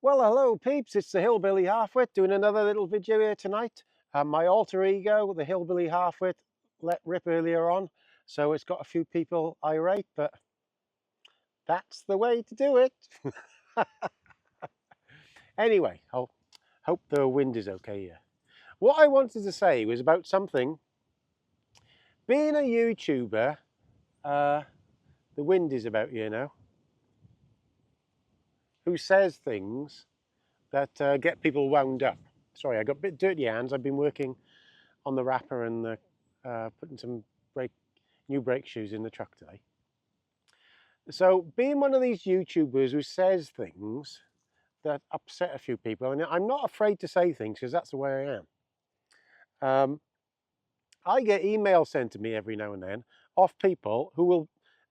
Well, hello peeps, it's the Hillbilly Halfwit doing another little video here tonight. My alter ego, the Hillbilly Halfwit, let rip earlier on, so it's got a few people irate, but that's the way to do it. Anyway, I hope the wind is okay here. What I wanted to say was about something. Being a YouTuber, the wind is about you now, who says things that get people wound up. Sorry, I got a bit dirty hands. I've been working on the wrapper and putting some new brake shoes in the truck today. So being one of these YouTubers who says things that upset a few people, and I'm not afraid to say things because that's the way I am. I get emails sent to me every now and then of people who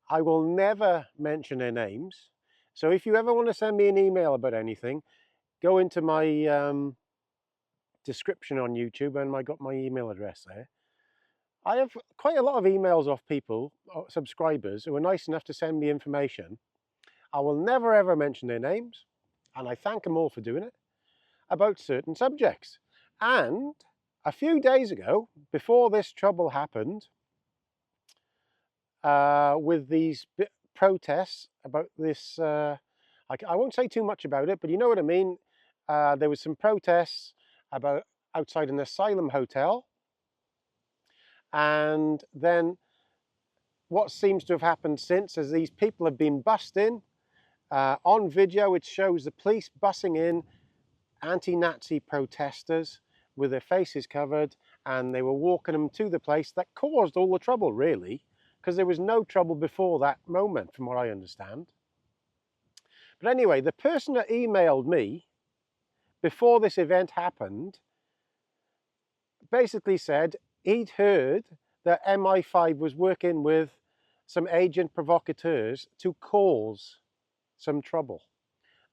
I will never mention their names. So if you ever want to send me an email about anything, go into my description on YouTube and I got my email address there. I have quite a lot of emails off people, subscribers, who are nice enough to send me information. I will never ever mention their names, and I thank them all for doing it, about certain subjects. And a few days ago, before this trouble happened, with these protests about this, I won't say too much about it, but you know what I mean. There was some protests about outside an asylum hotel, and then what seems to have happened since is these people have been bussed in. On video, it shows the police bussing in anti-Nazi protesters with their faces covered, and they were walking them to the place that caused all the trouble, really, because there was no trouble before that moment, from what I understand. But anyway, the person that emailed me before this event happened basically said he'd heard that MI5 was working with some agent provocateurs to cause some trouble.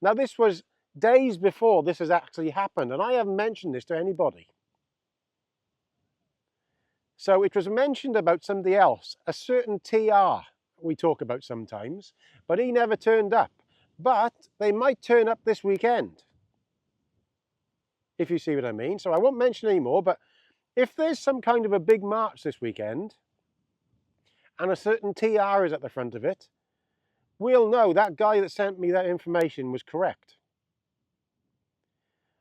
Now, this was days before this has actually happened, and I haven't mentioned this to anybody. So it was mentioned about somebody else, a certain TR we talk about sometimes, but he never turned up. But they might turn up this weekend, if you see what I mean. So I won't mention any more, but if there's some kind of a big march this weekend and a certain TR is at the front of it, we'll know that guy that sent me that information was correct.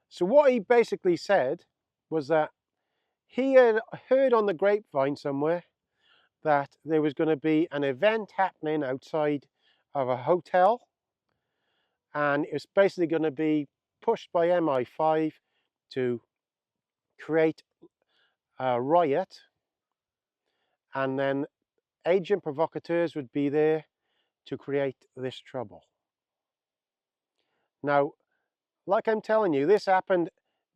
So what he basically said was that he had heard on the grapevine somewhere that there was going to be an event happening outside of a hotel, and it was basically going to be pushed by MI5 to create a riot, and then agent provocateurs would be there to create this trouble. Now, like I'm telling you, this happened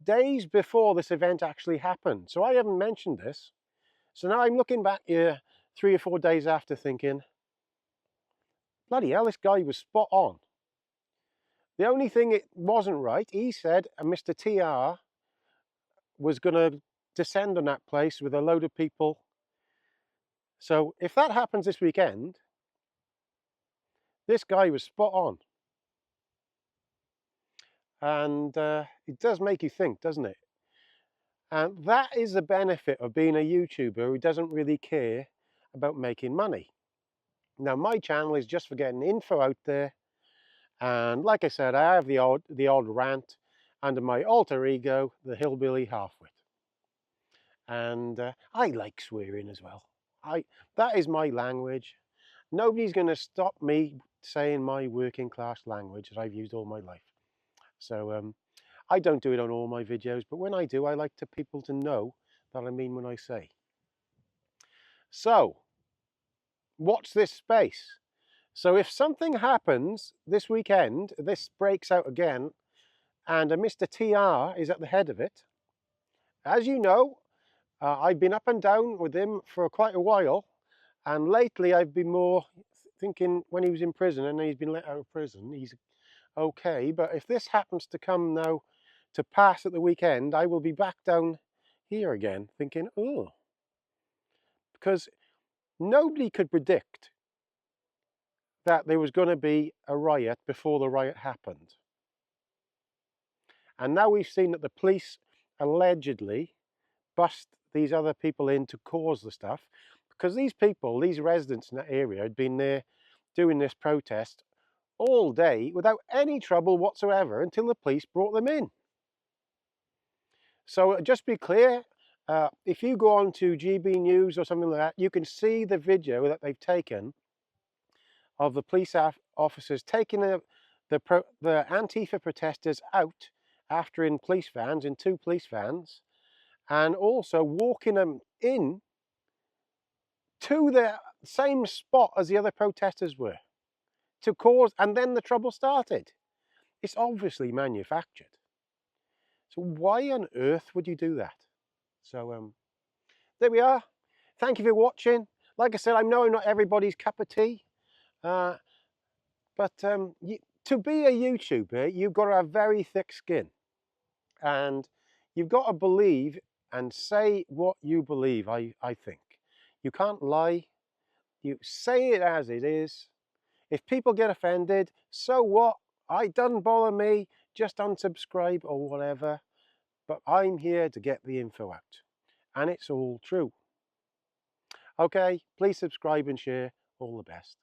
days before this event actually happened, so I haven't mentioned this. So now I'm looking back here 3 or 4 days after thinking, bloody hell, this guy was spot on. The only thing it wasn't right, he said Mr. TR was going to descend on that place with a load of people. So if that happens this weekend, this guy was spot on. And it does make you think, doesn't it? And that is the benefit of being a YouTuber who doesn't really care about making money. Now, my channel is just for getting info out there. And like I said, I have the odd rant under my alter ego, the Hillbilly Halfwit. And I like swearing as well. That is my language. Nobody's going to stop me saying my working class language that I've used all my life. So I don't do it on all my videos, but when I do, I like people to know that I mean what I say. So, watch this space. So if something happens this weekend, this breaks out again, and a Mr. TR is at the head of it, as you know, I've been up and down with him for quite a while, and lately I've been more thinking when he was in prison and he's been let out of prison, he's okay. But if this happens to come now to pass at the weekend, I will be back down here again thinking, oh, because nobody could predict that there was going to be a riot before the riot happened. And now we've seen that the police allegedly bust these other people in to cause the stuff, because these people, these residents in that area, had been there doing this protest all day without any trouble whatsoever until the police brought them in. So just be clear, if you go on to GB News or something like that, you can see the video that they've taken of the police officers taking the Antifa protesters out after in police vans, in 2 police vans, and also walking them in to the same spot as the other protesters were to cause, and then the trouble started. It's obviously manufactured. So why on earth would you do that? So there we are. Thank you for watching. Like I said, I know I'm not everybody's cup of tea, but to be a YouTuber, you've got to have very thick skin, and you've got to believe and say what you believe. I think you can't lie. You say it as it is. If people get offended, so what? It doesn't bother me. Just unsubscribe or whatever. But I'm here to get the info out, and it's all true. Okay, please subscribe and share. All the best.